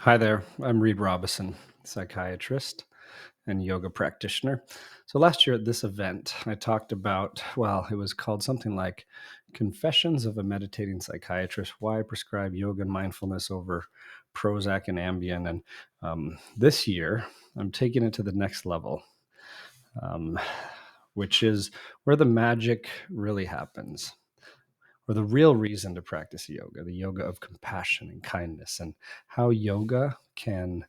Hi there, I'm Reid Robison, psychiatrist and yoga practitioner. So last year at this event, I talked about, well, it was called something like Confessions of a Meditating Psychiatrist, Why I Prescribe Yoga and Mindfulness Over Prozac and Ambien. And this year, I'm taking it to the next level, um, which is where the magic really happens, or the real reason to practice yoga, the yoga of compassion and kindness, and how yoga can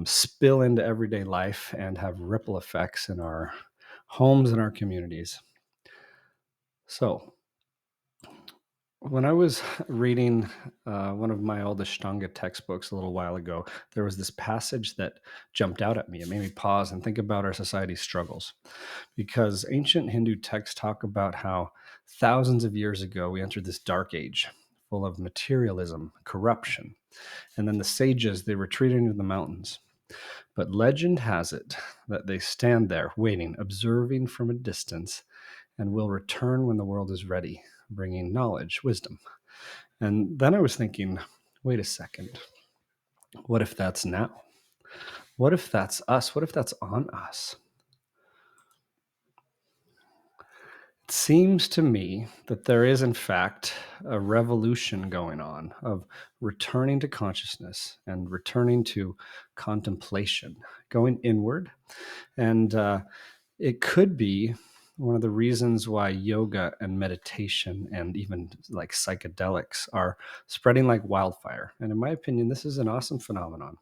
spill into everyday life and have ripple effects in our homes and our communities. So, when I was reading one of my old Ashtanga textbooks a little while ago, there was this passage that jumped out at me. It made me pause and think about our society's struggles. Because ancient Hindu texts talk about how thousands of years ago we entered this dark age full of materialism, corruption. And then the sages, they retreated into the mountains. But legend has it that they stand there waiting, observing from a distance, and will return when the world is ready, bringing knowledge, wisdom. And then I was thinking, wait a second, what if that's now? What if that's us? What if that's on us? It seems to me that there is, in fact, a revolution going on of returning to consciousness and returning to contemplation, going inward. And it could be one of the reasons why yoga and meditation and even like psychedelics are spreading like wildfire. And in my opinion, this is an awesome phenomenon.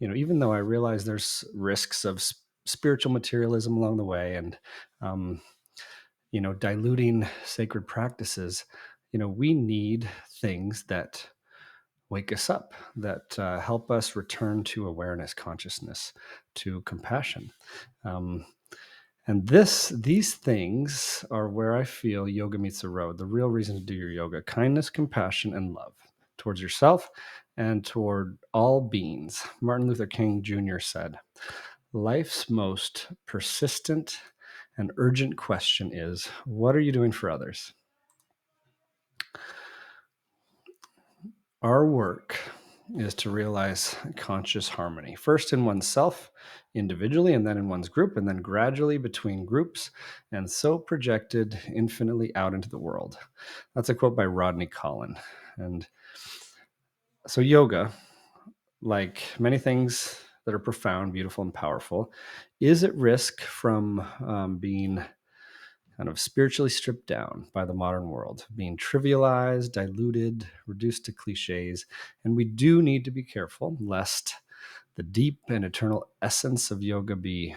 Even though I realize there's risks of spiritual materialism along the way and, um, diluting sacred practices, we need things that wake us up, that help us return to awareness, consciousness, to compassion. And these things are where I feel yoga meets the road. The real reason to do your yoga: kindness, compassion, and love towards yourself and toward all beings. Martin Luther King Jr. said, "Life's most persistent and urgent question is, what are you doing for others?" Our work is to realize conscious harmony, first in oneself, individually, and then in one's group, and then gradually between groups, and so projected infinitely out into the world. That's a quote by Rodney Collin. And so yoga, like many things that are profound, beautiful, and powerful, is at risk from being kind of spiritually stripped down by the modern world, being trivialized, diluted, reduced to cliches. And we do need to be careful lest the deep and eternal essence of yoga be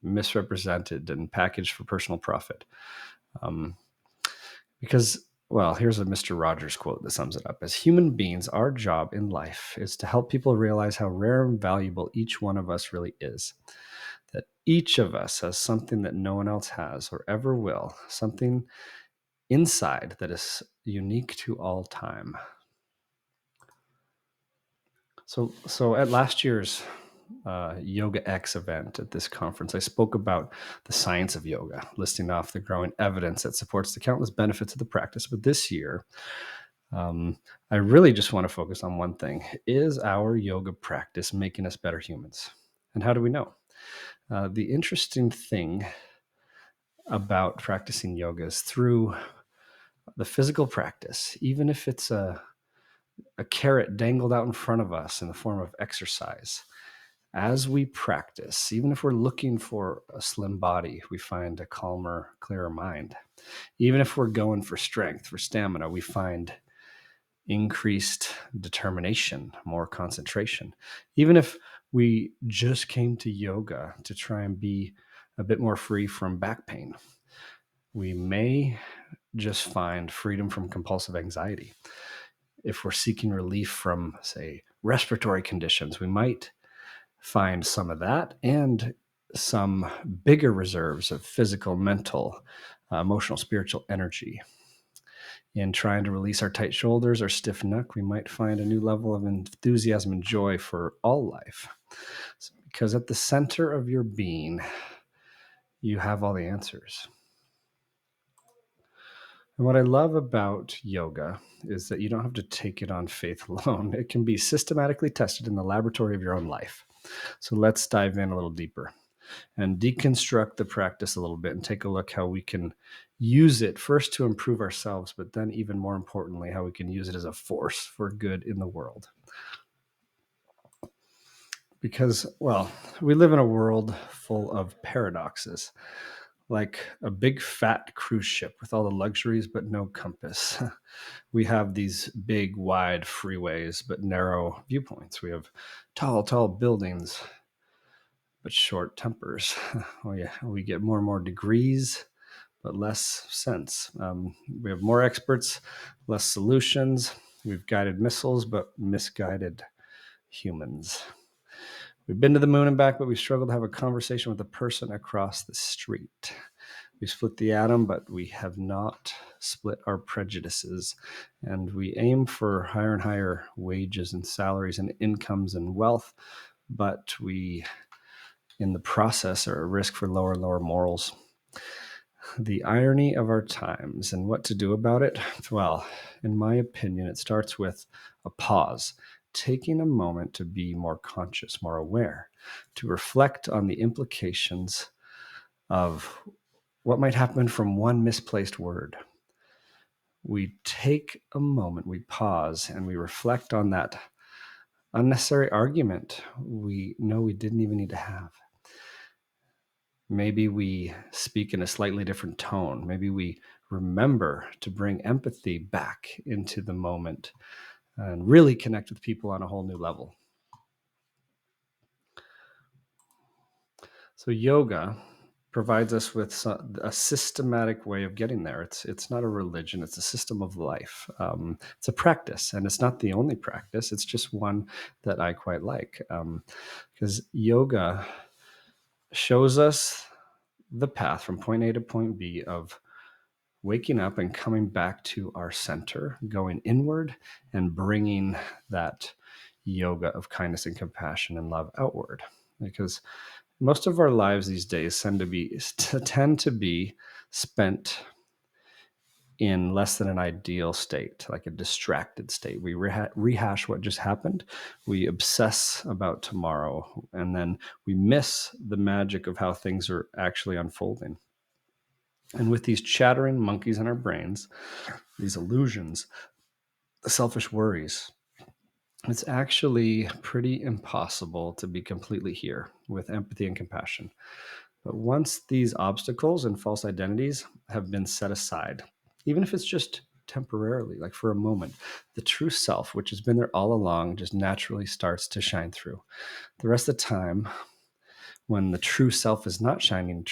misrepresented and packaged for personal profit. Because, well, here's a Mr. Rogers quote that sums it up. As human beings, our job in life is to help people realize how rare and valuable each one of us really is. That each of us has something that no one else has or ever will, something inside that is unique to all time. So at last year's YogaEx event at this conference, I spoke about the science of yoga, listing off the growing evidence that supports the countless benefits of the practice. But this year, I really just want to focus on one thing. Is our yoga practice making us better humans? And how do we know? The interesting thing about practicing yoga is through the physical practice, even if it's a carrot dangled out in front of us in the form of exercise. As we practice, even if we're looking for a slim body, we find a calmer, clearer mind. Even if we're going for strength, for stamina, we find increased determination, more concentration. Even if we just came to yoga to try and be a bit more free from back pain, we may just find freedom from compulsive anxiety. If we're seeking relief from, say, respiratory conditions, we might find some of that and some bigger reserves of physical, mental, emotional, spiritual energy. In trying to release our tight shoulders or stiff neck, we might find a new level of enthusiasm and joy for all life. Because at the center of your being, you have all the answers. And what I love about yoga is that you don't have to take it on faith alone. It can be systematically tested in the laboratory of your own life. So let's dive in a little deeper and deconstruct the practice a little bit and take a look how we can use it first to improve ourselves, but then even more importantly, how we can use it as a force for good in the world. Because, well, we live in a world full of paradoxes, like a big fat cruise ship with all the luxuries but no compass. We have these big, wide freeways but narrow viewpoints. We have tall buildings but short tempers. We get more and more degrees but less sense. We have more experts, less solutions. We've guided missiles but misguided humans. We've been to the moon and back, but we struggle to have a conversation with the person across the street. We split the atom, but we have not split our prejudices. And we aim for higher and higher wages and salaries and incomes and wealth, but we, in the process, are at risk for lower and lower morals. The irony of our times and what to do about it? Well, in my opinion, it starts with a pause, taking a moment to be more conscious, more aware, to reflect on the implications of what might happen from one misplaced word. We take a moment, we pause, and we reflect on that unnecessary argument we know we didn't even need to have. Maybe we speak in a slightly different tone. Maybe we remember to bring empathy back into the moment and really connect with people on a whole new level. So yoga provides us with a systematic way of getting there. It's not a religion, it's a system of life. It's a practice, and it's not the only practice. It's just one that I quite like, because yoga shows us the path from point A to point B of waking up and coming back to our center, going inward and bringing that yoga of kindness and compassion and love outward. Because most of our lives these days tend to be spent in less than an ideal state, like a distracted state. We rehash what just happened. We obsess about tomorrow, and then we miss the magic of how things are actually unfolding. And with these chattering monkeys in our brains, these illusions, the selfish worries, it's actually pretty impossible to be completely here with empathy and compassion. But once these obstacles and false identities have been set aside, even if it's just temporarily, like for a moment, the true self, which has been there all along, just naturally starts to shine through. The rest of the time, when the true self is not shining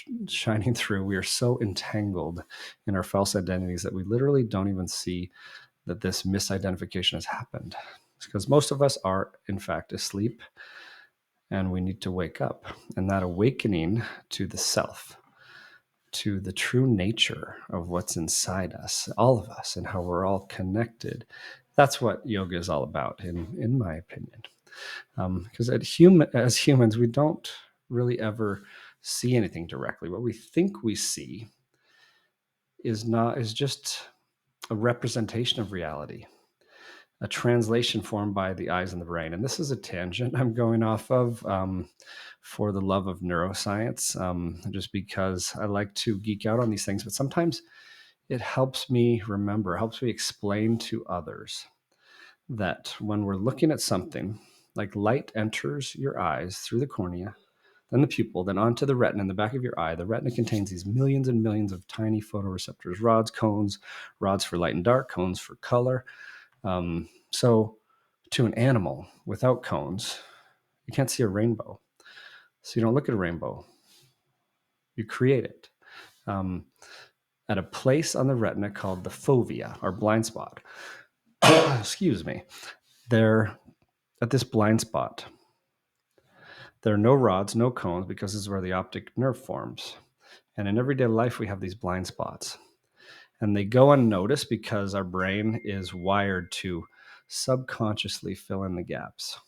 through, we are so entangled in our false identities that we literally don't even see that this misidentification has happened. It's because most of us are, in fact, asleep, and we need to wake up. And that awakening to the self, to the true nature of what's inside us, all of us, and how we're all connected, that's what yoga is all about, in my opinion. Because as humans, we don't really ever see anything directly. What we think we see is just a representation of reality, a translation formed by the eyes and the brain. And this is a tangent I'm going off of for the love of neuroscience, just because I like to geek out on these things. But sometimes it helps me remember, helps me explain to others that when we're looking at something, like light enters your eyes through the cornea, then the pupil, then onto the retina in the back of your eye. The retina contains these millions and millions of tiny photoreceptors, rods, cones, rods for light and dark, cones for color. So to an animal without cones, you can't see a rainbow. So you don't look at a rainbow. You create it at a place on the retina called the fovea, or blind spot. Excuse me. There, at this blind spot, there are no rods, no cones, because this is where the optic nerve forms. And in everyday life, we have these blind spots. And they go unnoticed because our brain is wired to subconsciously fill in the gaps.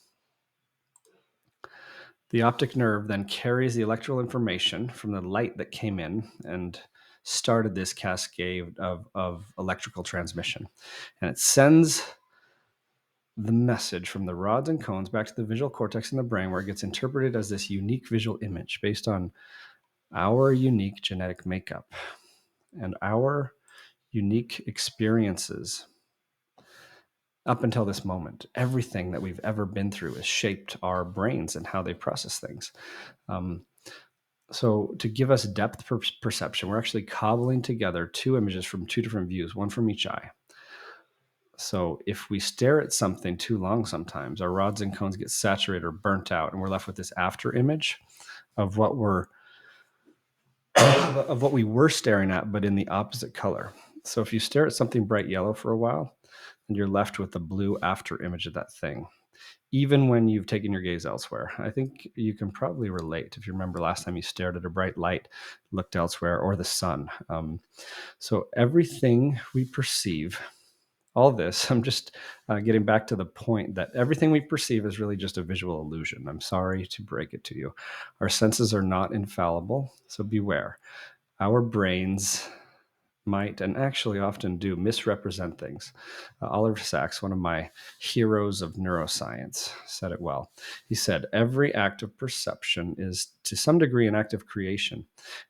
The optic nerve then carries the electrical information from the light that came in and started this cascade of electrical transmission. And it sends the message from the rods and cones back to the visual cortex in the brain, where it gets interpreted as this unique visual image based on our unique genetic makeup and our unique experiences up until this moment. Everything that we've ever been through has shaped our brains and how they process things. So to give us depth perception, we're actually cobbling together two images from two different views, one from each eye. So if we stare at something too long, sometimes our rods and cones get saturated or burnt out, and we're left with this after image of what we were staring at, but in the opposite color. So if you stare at something bright yellow for a while, and you're left with the blue after image of that thing, even when you've taken your gaze elsewhere. I think you can probably relate if you remember last time you stared at a bright light, looked elsewhere, or the sun. So everything we perceive, all this, I'm just getting back to the point that everything we perceive is really just a visual illusion. I'm sorry to break it to you. Our senses are not infallible, so beware. Our brains might, and actually often do, misrepresent things. Oliver Sacks, one of my heroes of neuroscience, said it well. He said, every act of perception is to some degree an act of creation,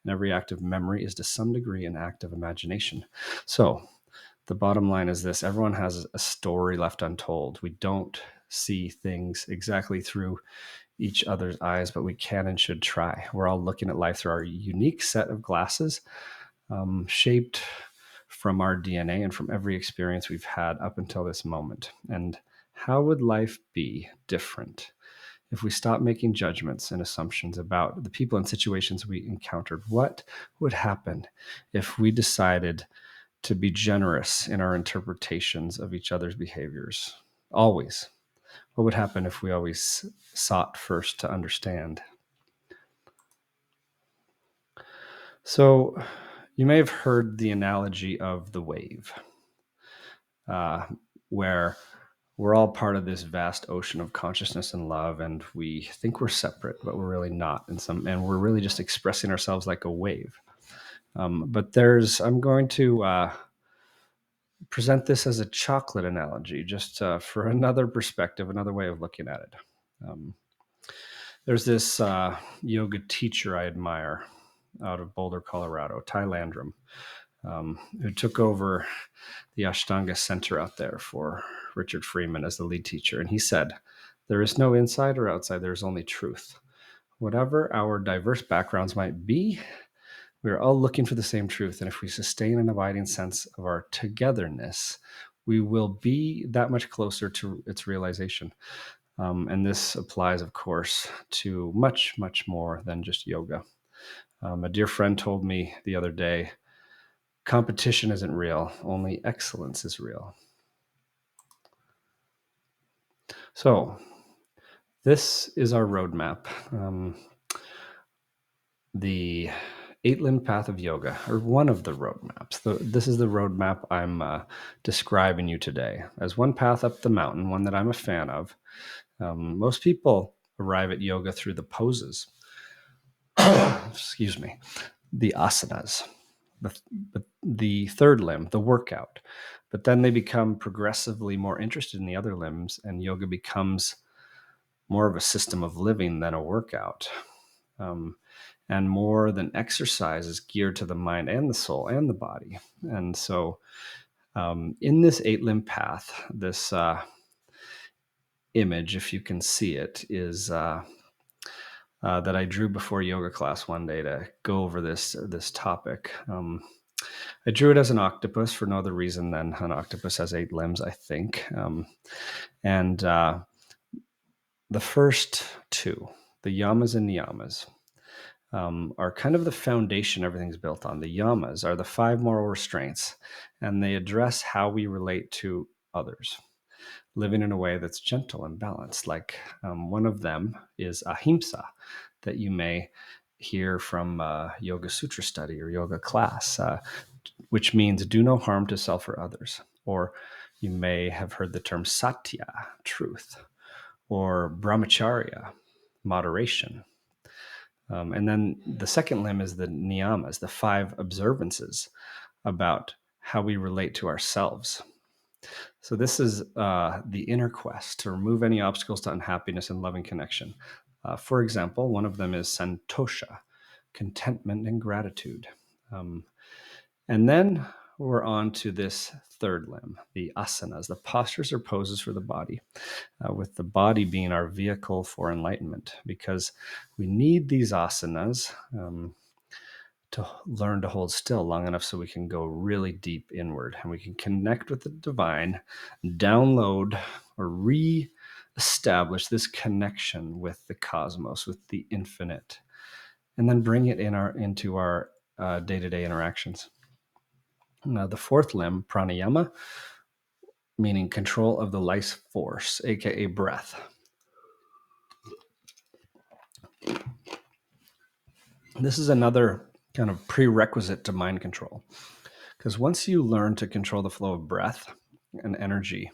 and every act of memory is to some degree an act of imagination. So the bottom line is this: everyone has a story left untold. We don't see things exactly through each other's eyes, but we can and should try. We're all looking at life through our unique set of glasses, shaped from our DNA and from every experience we've had up until this moment. And how would life be different if we stopped making judgments and assumptions about the people and situations we encountered? What would happen if we decided to be generous in our interpretations of each other's behaviors? Always. What would happen if we always sought first to understand? So you may have heard the analogy of the wave, where we're all part of this vast ocean of consciousness and love, and we think we're separate, but we're really not. And we're really just expressing ourselves like a wave. But I'm going to present this as a chocolate analogy, just for another perspective, another way of looking at it. There's this yoga teacher I admire out of Boulder, Colorado, Ty Landrum, who took over the Ashtanga center out there for Richard Freeman as the lead teacher. And he said, there is no inside or outside, there's only truth. Whatever our diverse backgrounds might be, we are all looking for the same truth. And if we sustain an abiding sense of our togetherness, we will be that much closer to its realization. And this applies, of course, to much, much more than just yoga. A dear friend told me the other day, competition isn't real, only excellence is real. So this is our roadmap. The 8-limb path of yoga, or one of the roadmaps. This is the roadmap I'm describing you today as one path up the mountain, one that I'm a fan of. Most people arrive at yoga through the poses, excuse me, the asanas, the third limb, the workout. But then they become progressively more interested in the other limbs, and yoga becomes more of a system of living than a workout. And more than exercise is geared to the mind and the soul and the body. And so in this 8-limb path, this image, if you can see it, is that I drew before yoga class one day to go over this topic. I drew it as an octopus for no other reason than an octopus has 8 limbs, I think. And the first two, the yamas and niyamas, are kind of the foundation everything's built on. The yamas are the 5 moral restraints, and they address how we relate to others, living in a way that's gentle and balanced. Like one of them is ahimsa, that you may hear from Yoga Sutra study or yoga class, which means do no harm to self or others. Or you may have heard the term satya, truth, or brahmacharya, moderation. And then the second limb is the niyamas, the 5 observances about how we relate to ourselves. So this is the inner quest to remove any obstacles to unhappiness and loving connection. For example, one of them is santosha, contentment and gratitude. And then we're on to this third limb, the asanas, the postures or poses for the body, with the body being our vehicle for enlightenment, because we need these asanas to learn to hold still long enough so we can go really deep inward and we can connect with the divine, download or re-establish this connection with the cosmos, with the infinite, and then bring it into our day-to-day interactions. Now, the fourth limb, pranayama, meaning control of the life force, aka breath. This is another kind of prerequisite to mind control, because once you learn to control the flow of breath and energy,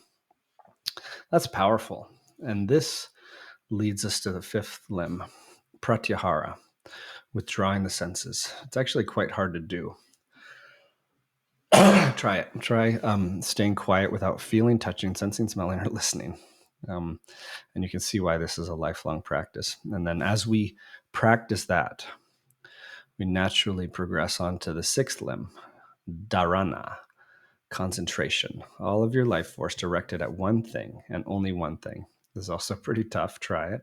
that's powerful. And this leads us to the fifth limb, pratyahara, withdrawing the senses. It's actually quite hard to do. Try it. Try staying quiet without feeling, touching, sensing, smelling, or listening. And you can see why this is a lifelong practice. And then as we practice that, we naturally progress on to the sixth limb, dharana, concentration. All of your life force directed at one thing and only one thing. This is also pretty tough. Try it.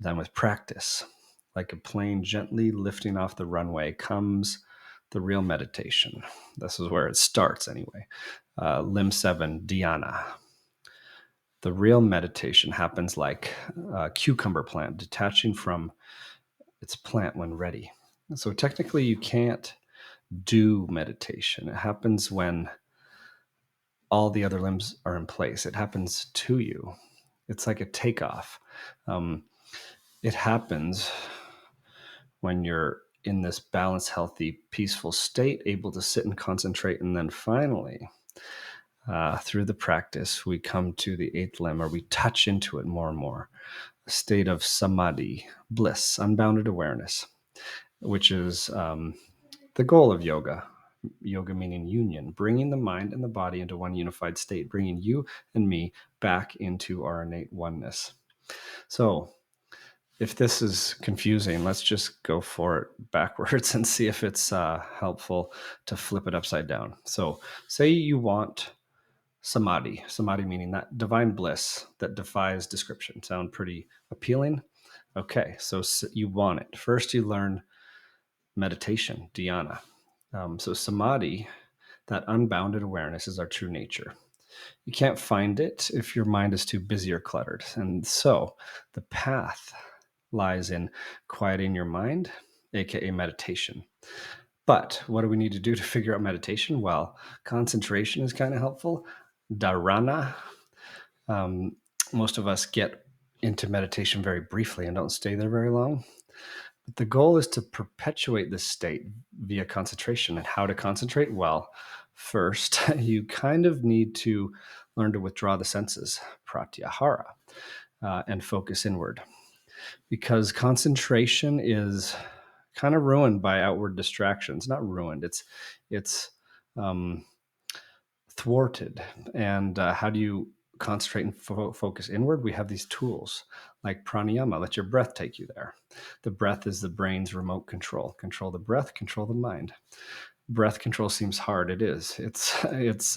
Then with practice, like a plane gently lifting off the runway, comes the real meditation. This is where it starts anyway. Limb 7, dhyana. The real meditation happens like a cucumber plant detaching from its plant when ready. So technically you can't do meditation. It happens when all the other limbs are in place. It happens to you. It's like a takeoff. It happens when you're in this balanced, healthy, peaceful state, able to sit and concentrate. And then finally, through the practice, we come to the eighth limb, or we touch into it more and more, a state of samadhi, bliss, unbounded awareness, which is the goal of yoga. Yoga meaning union, bringing the mind and the body into one unified state, bringing you and me back into our innate oneness. So if this is confusing, let's just go for it backwards and see if it's helpful to flip it upside down. So say you want samadhi meaning that divine bliss that defies description. Sound pretty appealing? Okay, so you want it. First, you learn meditation, dhyana. So samadhi, that unbounded awareness, is our true nature. You can't find it if your mind is too busy or cluttered. And so the path lies in quieting your mind, aka meditation. But what do we need to do to figure out meditation? Well, concentration is kind of helpful. Dharana. Most of us get into meditation very briefly and don't stay there very long. But the goal is to perpetuate this state via concentration. And how to concentrate? Well, first, you kind of need to learn to withdraw the senses, pratyahara, and focus inward. Because concentration is kind of ruined by outward distractions. Not ruined, it's thwarted. And how do you concentrate and focus inward? We have these tools like pranayama. Let your breath take you there. The breath is the brain's remote control. Control the breath, control the mind. Breath control seems hard. It is. It's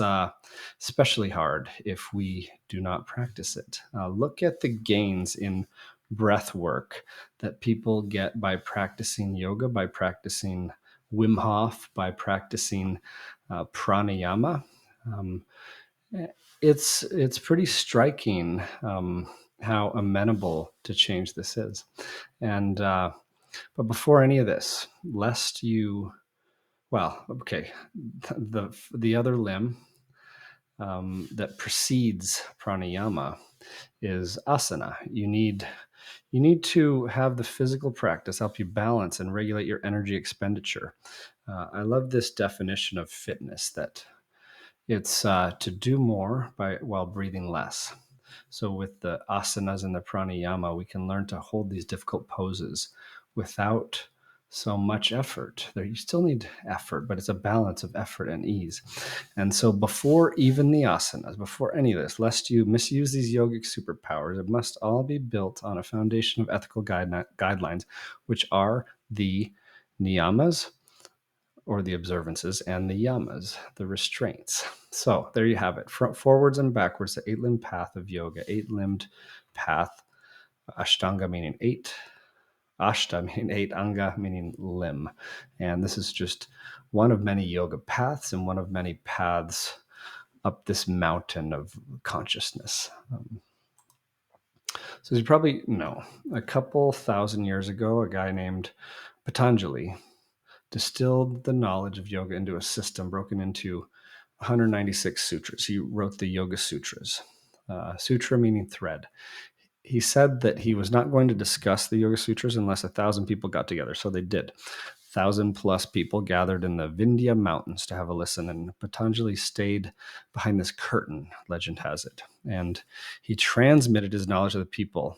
especially hard if we do not practice it. Look at the gains in breath work that people get by practicing yoga, by practicing Wim Hof, by practicing pranayama. It's pretty striking how amenable to change this is. And but before any of this, lest you, well, okay, the other limb that precedes pranayama is asana. You need to have the physical practice help you balance and regulate your energy expenditure. I love this definition of fitness, that it's to do more while breathing less. So with the asanas and the pranayama, we can learn to hold these difficult poses without so much effort. There, you still need effort, but it's a balance of effort and ease. And so before even the asanas, before any of this, lest you misuse these yogic superpowers, it must all be built on a foundation of ethical guidelines, which are the niyamas, or the observances, and the yamas, the restraints. So there you have it. Forwards and backwards, the eight-limbed path of yoga, eight-limbed path, Ashtanga meaning eight, Ashta meaning eight, Anga meaning limb. And this is just one of many yoga paths and one of many paths up this mountain of consciousness. So as you probably know, a couple thousand years ago, a guy named Patanjali distilled the knowledge of yoga into a system broken into 196 sutras. He wrote the Yoga Sutras. Sutra meaning thread. He said that he was not going to discuss the Yoga Sutras unless 1,000 people got together. So they did. 1,000 plus people gathered in the Vindhya mountains to have a listen, and Patanjali stayed behind this curtain, legend has it. And he transmitted his knowledge to the people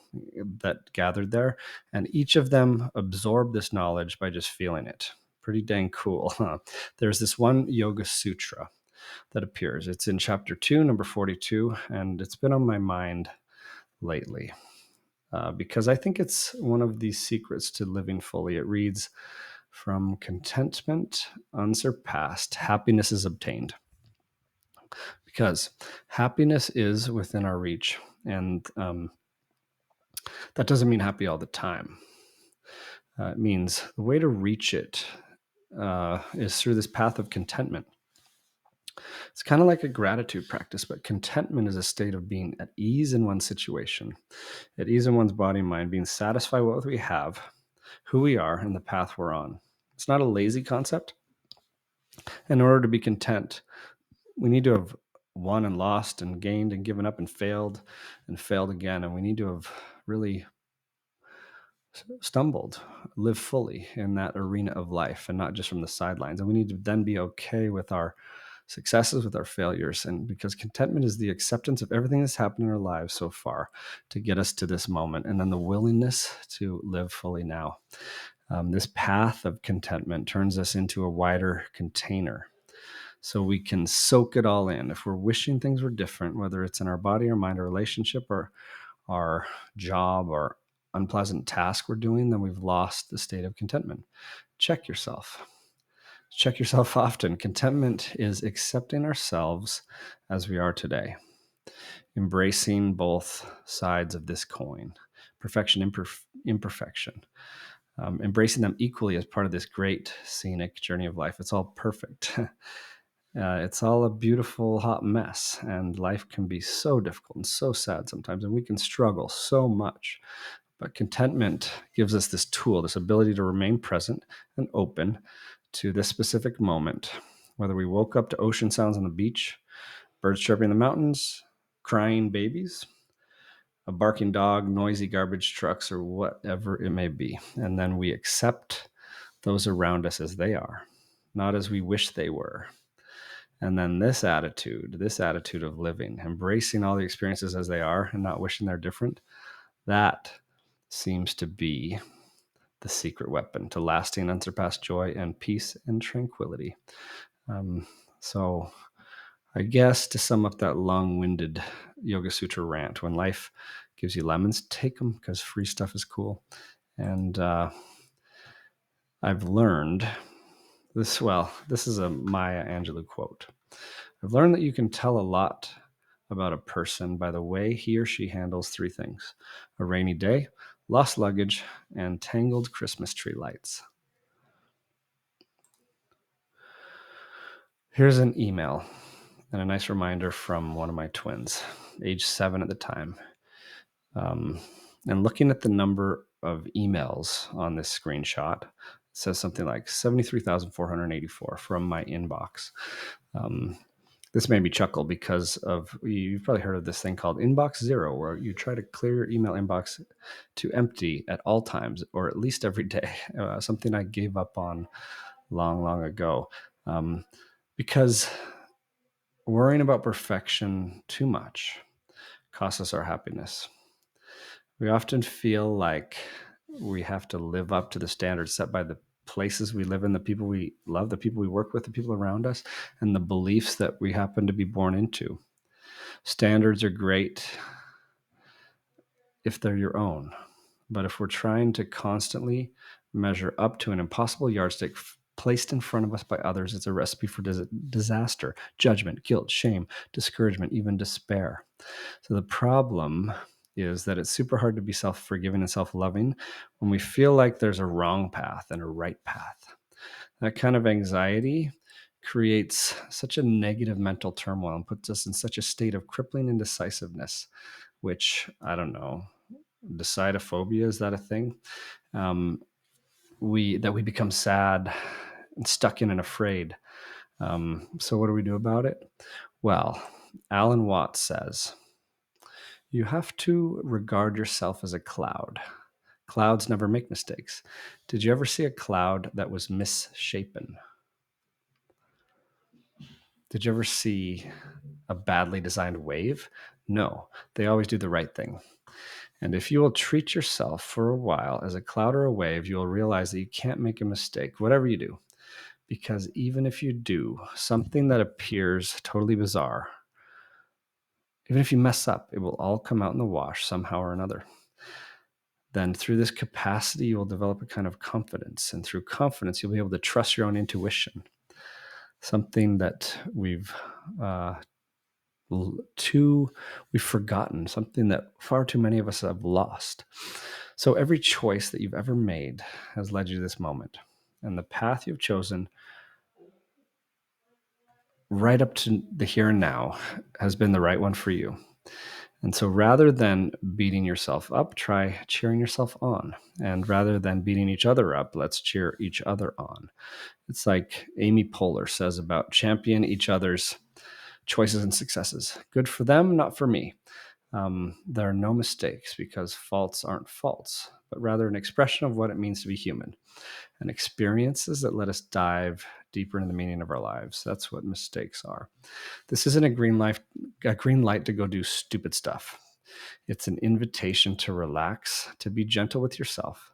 that gathered there, and each of them absorbed this knowledge by just feeling it. Pretty dang cool. Huh? There's this one Yoga Sutra that appears. It's in chapter 2, number 42, and it's been on my mind lately because I think it's one of the secrets to living fully. It reads, "From contentment unsurpassed, happiness is obtained." Because happiness is within our reach, and that doesn't mean happy all the time. It means the way to reach it is through this path of contentment. It's kind of like a gratitude practice, but contentment is a state of being at ease in one's situation, at ease in one's body and mind, being satisfied with what we have, who we are, and the path we're on. It's not a lazy concept. In order to be content, we need to have won and lost and gained and given up and failed again. And we need to have really stumbled, live fully in that arena of life and not just from the sidelines. And we need to then be okay with our successes, with our failures. And because contentment is the acceptance of everything that's happened in our lives so far to get us to this moment, and then the willingness to live fully now. This path of contentment turns us into a wider container, so we can soak it all in. If we're wishing things were different, whether it's in our body or mind or relationship or our job or unpleasant task we're doing, then we've lost the state of contentment. Check yourself. Check yourself often. Contentment is accepting ourselves as we are today, embracing both sides of this coin, perfection, imperfection, embracing them equally as part of this great scenic journey of life. It's all perfect. It's all a beautiful, hot mess, and life can be so difficult and so sad sometimes, and we can struggle so much. But contentment gives us this tool, this ability to remain present and open to this specific moment, whether we woke up to ocean sounds on the beach, birds chirping in the mountains, crying babies, a barking dog, noisy garbage trucks, or whatever it may be. And then we accept those around us as they are, not as we wish they were. And then this attitude of living, embracing all the experiences as they are and not wishing they're different, that seems to be the secret weapon to lasting, unsurpassed joy and peace and tranquility. So I guess to sum up that long-winded Yoga Sutra rant, when life gives you lemons, take them, because free stuff is cool. And I've learned this, this is a Maya Angelou quote. I've learned that you can tell a lot about a person by the way he or she handles three things: a rainy day, lost luggage, and tangled Christmas tree lights. Here's an email and a nice reminder from one of my twins, age 7 at the time. And looking at the number of emails on this screenshot, it says something like 73,484 from my inbox. This made me chuckle because you've probably heard of this thing called inbox zero, where you try to clear your email inbox to empty at all times, or at least every day, something I gave up on long ago. Because worrying about perfection too much costs us our happiness. We often feel like We have to live up to the standards set by the places we live in, the people we love, the people we work with, the people around us, and the beliefs that we happen to be born into. Standards are great if they're your own, but if we're trying to constantly measure up to an impossible yardstick placed in front of us by others, it's a recipe for disaster, judgment, guilt, shame, discouragement, even despair. So the problem is that it's super hard to be self-forgiving and self-loving when we feel like there's a wrong path and a right path. That kind of anxiety creates such a negative mental turmoil and puts us in such a state of crippling indecisiveness, which, I don't know, decidophobia, is that a thing? We become sad and stuck in and afraid. So what do we do about it? Well, Alan Watts says, you have to regard yourself as a cloud. Clouds never make mistakes. Did you ever see a cloud that was misshapen? Did you ever see a badly designed wave? No, they always do the right thing. And if you will treat yourself for a while as a cloud or a wave, you will realize that you can't make a mistake, whatever you do. Because even if you do something that appears totally bizarre, even if you mess up, it will all come out in the wash somehow or another. Then through this capacity, you will develop a kind of confidence. And through confidence, you'll be able to trust your own intuition, something that we've forgotten, something that far too many of us have lost. So every choice that you've ever made has led you to this moment. And the path you've chosen right up to the here and now has been the right one for you. And so rather than beating yourself up, try cheering yourself on. And rather than beating each other up, let's cheer each other on. It's like Amy Poehler says about champion each other's choices and successes. Good for them, not for me. There are no mistakes because faults aren't faults, but rather an expression of what it means to be human and experiences that let us dive deeper into the meaning of our lives. That's what mistakes are. This isn't a green light to go do stupid stuff. It's an invitation to relax, to be gentle with yourself,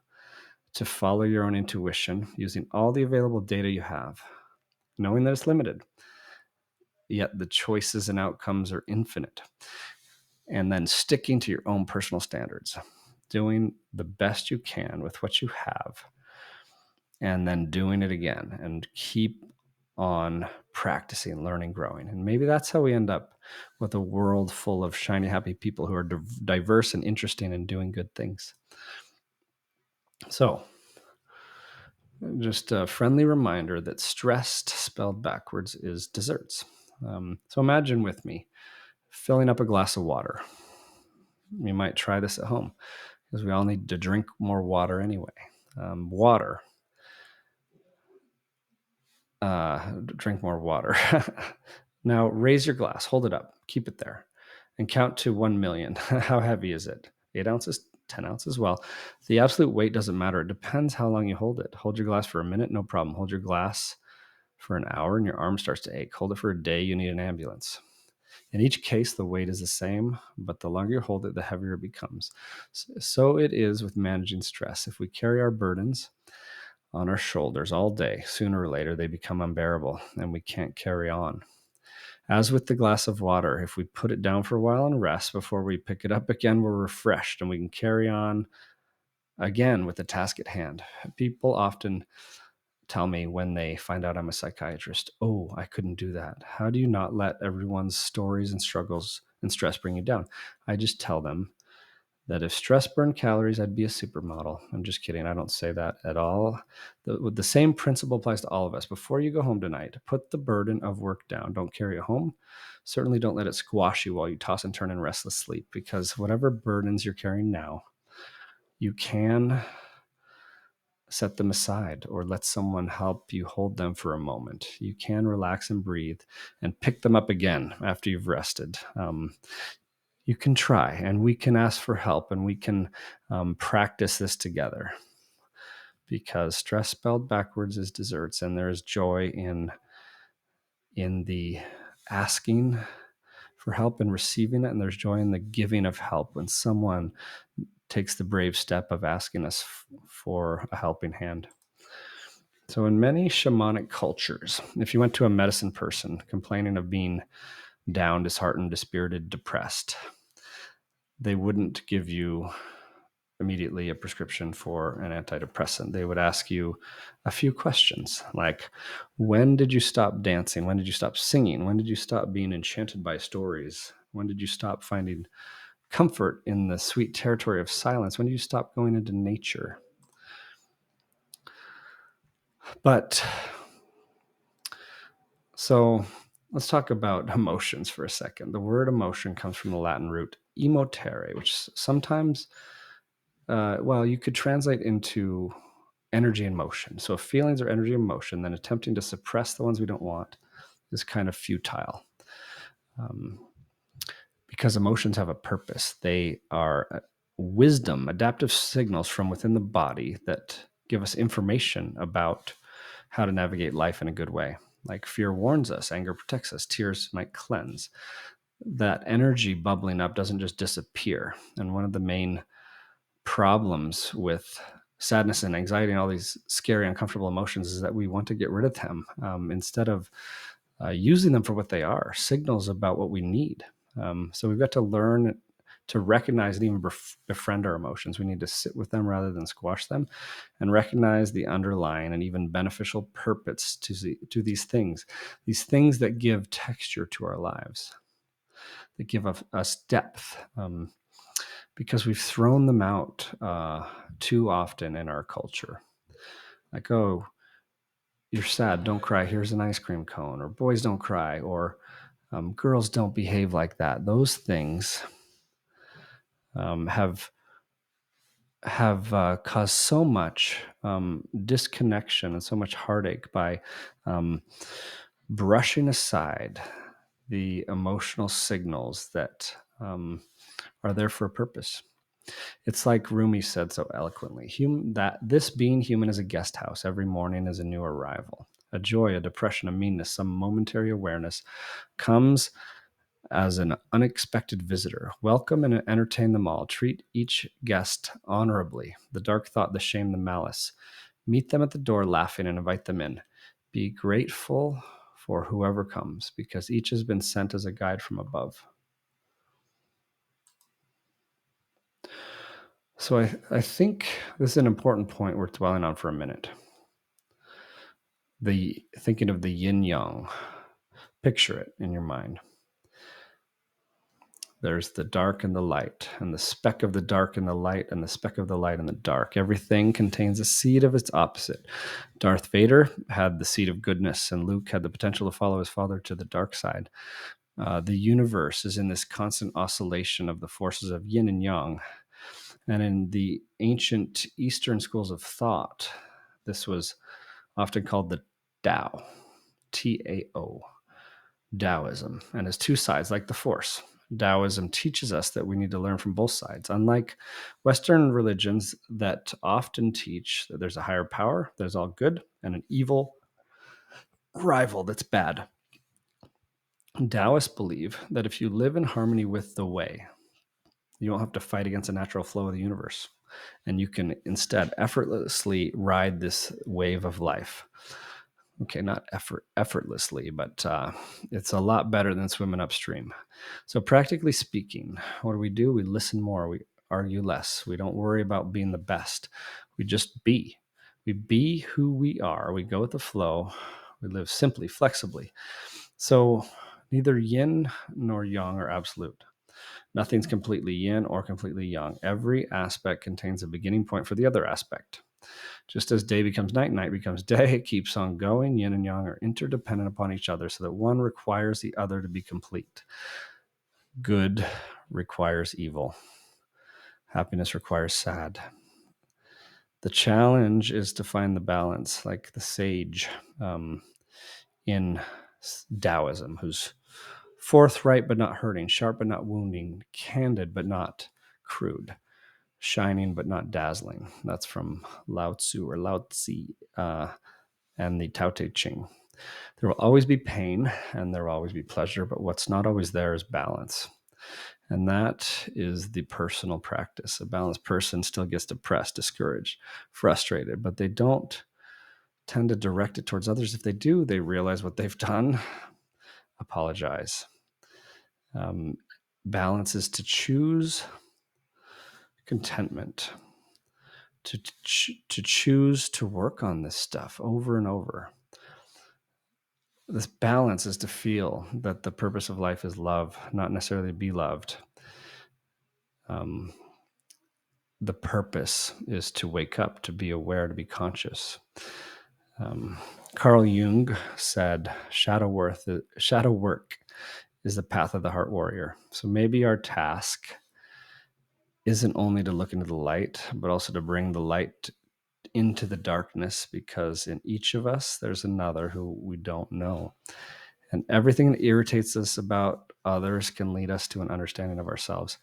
to follow your own intuition using all the available data you have, knowing that it's limited, yet the choices and outcomes are infinite. And then sticking to your own personal standards, doing the best you can with what you have, and then doing it again and keep on practicing, learning, growing. And maybe that's how we end up with a world full of shiny, happy people who are diverse and interesting and doing good things. So, just a friendly reminder that stressed, spelled backwards, is desserts. So imagine with me filling up a glass of water. You might try this at home because we all need to drink more water anyway. Drink more water. Now raise your glass, hold it up, keep it there, and count to 1 million. How heavy is it? 8 ounces, 10 ounces? Well, the absolute weight doesn't matter. It depends how long you hold it. Hold your glass for a minute, no problem. Hold your glass for an hour and your arm starts to ache. Hold it for a day, you need an ambulance. In each case, the weight is the same, but the longer you hold it, the heavier it becomes. So it is with managing stress. If we carry our burdens on our shoulders all day, sooner or later they become unbearable and we can't carry on. As with the glass of water, if we put it down for a while and rest before we pick it up again, we're refreshed and we can carry on again with the task at hand. People often tell me when they find out I'm a psychiatrist, oh, I couldn't do that. How do you not let everyone's stories and struggles and stress bring you down? I just tell them that if stress burned calories, I'd be a supermodel. I'm just kidding. I don't say that at all. The same principle applies to all of us. Before you go home tonight, put the burden of work down. Don't carry it home. Certainly don't let it squash you while you toss and turn in restless sleep, because whatever burdens you're carrying now, you can set them aside or let someone help you hold them for a moment. You can relax and breathe and pick them up again after you've rested. You can try, and we can ask for help, and we can practice this together, because stress spelled backwards is desserts, and there is joy in the asking for help and receiving it, and there's joy in the giving of help when someone takes the brave step of asking us for a helping hand. So in many shamanic cultures, if you went to a medicine person complaining of being down, disheartened, dispirited, depressed, they wouldn't give you immediately a prescription for an antidepressant. They would ask you a few questions like, when did you stop dancing? When did you stop singing? When did you stop being enchanted by stories? When did you stop finding comfort in the sweet territory of silence? When did you stop going into nature? But so let's talk about emotions for a second. The word emotion comes from the Latin root emotere, which sometimes, you could translate into energy and motion. So if feelings are energy and motion, then attempting to suppress the ones we don't want is kind of futile. Because emotions have a purpose. They are wisdom, adaptive signals from within the body that give us information about how to navigate life in a good way. Like fear warns us, anger protects us, tears might cleanse. That energy bubbling up doesn't just disappear. And one of the main problems with sadness and anxiety and all these scary, uncomfortable emotions is that we want to get rid of them instead of using them for what they are, signals about what we need. So we've got to learn to recognize and even befriend our emotions. We need to sit with them rather than squash them, and recognize the underlying and even beneficial purpose to these things that give texture to our lives, that give us depth, because we've thrown them out too often in our culture. Like, oh, you're sad, don't cry, here's an ice cream cone, or boys don't cry, or girls don't behave like that. Those things have caused so much disconnection and so much heartache by brushing aside the emotional signals that are there for a purpose. It's like Rumi said so eloquently, that this being human is a guest house. Every morning is a new arrival. A joy, a depression, a meanness, some momentary awareness comes as an unexpected visitor. Welcome and entertain them all. Treat each guest honorably. The dark thought, the shame, the malice. Meet them at the door laughing and invite them in. Be grateful for whoever comes, because each has been sent as a guide from above. So I think this is an important point worth dwelling on for a minute. Thinking of the yin yang. Picture it in your mind. There's the dark and the light, and the speck of the dark and the light, and the speck of the light and the dark. Everything contains a seed of its opposite. Darth Vader had the seed of goodness, and Luke had the potential to follow his father to the dark side. The universe is in this constant oscillation of the forces of yin and yang. And in the ancient Eastern schools of thought, this was often called the Tao, Tao, Taoism, and has two sides like the Force. Taoism teaches us that we need to learn from both sides. Unlike Western religions that often teach that there's a higher power that is all good and an evil rival that's bad, Taoists believe that if you live in harmony with the way, you don't have to fight against the natural flow of the universe, and you can instead effortlessly ride this wave of life. Okay, not effortlessly, but it's a lot better than swimming upstream. So practically speaking, what do? We listen more. We argue less. We don't worry about being the best. We just be. We be who we are. We go with the flow. We live simply, flexibly. So neither yin nor yang are absolute. Nothing's completely yin or completely yang. Every aspect contains a beginning point for the other aspect. Just as day becomes night, night becomes day, it keeps on going. Yin and yang are interdependent upon each other, so that one requires the other to be complete. Good requires evil. Happiness requires sad. The challenge is to find the balance, like the sage in Taoism, who's forthright but not hurting, sharp but not wounding, candid but not crude, shining but not dazzling. That's from Lao Tzu or Lao Tzu and the Tao Te Ching. There will always be pain and there will always be pleasure, but what's not always there is balance. And that is the personal practice. A balanced person still gets depressed, discouraged, frustrated, but they don't tend to direct it towards others. If they do, they realize what they've done, apologize. Balance is to choose contentment, to choose to work on this stuff over and over. This balance is to feel that the purpose of life is love, not necessarily be loved. The purpose is to wake up, to be aware, to be conscious. Carl Jung said, shadow work is the path of the heart warrior. So maybe our task isn't only to look into the light, but also to bring the light into the darkness, because in each of us, there's another who we don't know. And everything that irritates us about others can lead us to an understanding of ourselves.